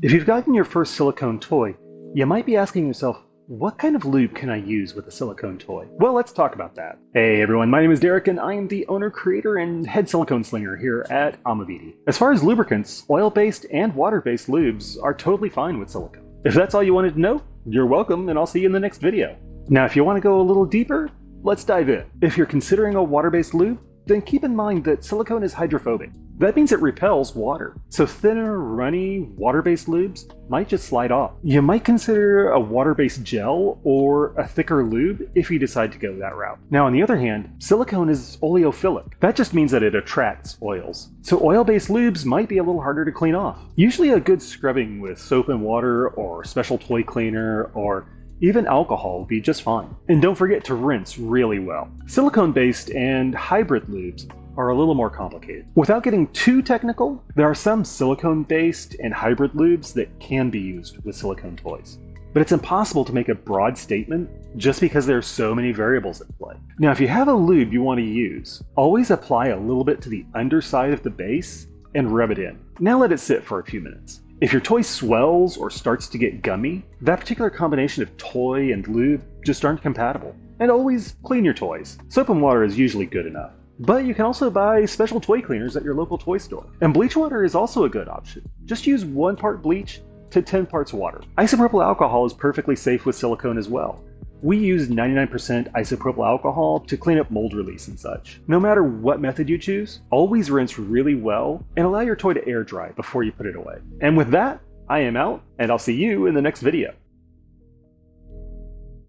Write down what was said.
If you've gotten your first silicone toy, you might be asking yourself, what kind of lube can I use with a silicone toy? Well, let's talk about that. Hey everyone, my name is Derek and I am the owner, creator, and head silicone slinger here at Amavidi. As far as lubricants, oil-based and water-based lubes are totally fine with silicone. If that's all you wanted to know, you're welcome and I'll see you in the next video. Now if you want to go a little deeper, let's dive in. If you're considering a water-based lube, then keep in mind that silicone is hydrophobic. That means it repels water. So thinner, runny, water-based lubes might just slide off. You might consider a water-based gel or a thicker lube if you decide to go that route. Now on the other hand, silicone is oleophilic. That just means that it attracts oils. So oil-based lubes might be a little harder to clean off. Usually a good scrubbing with soap and water or special toy cleaner or even alcohol will be just fine. And don't forget to rinse really well. Silicone-based and hybrid lubes are a little more complicated. Without getting too technical, there are some silicone-based and hybrid lubes that can be used with silicone toys. But it's impossible to make a broad statement just because there are so many variables at play. Now, if you have a lube you want to use, always apply a little bit to the underside of the base and rub it in. Now let it sit for a few minutes. If your toy swells or starts to get gummy, that particular combination of toy and lube just aren't compatible. And always clean your toys. Soap and water is usually good enough. But you can also buy special toy cleaners at your local toy store. And bleach water is also a good option. Just use 1 part bleach to 10 parts water. Isopropyl alcohol is perfectly safe with silicone as well. We use 99% isopropyl alcohol to clean up mold release and such. No matter what method you choose, always rinse really well and allow your toy to air dry before you put it away. And with that, I am out, and I'll see you in the next video.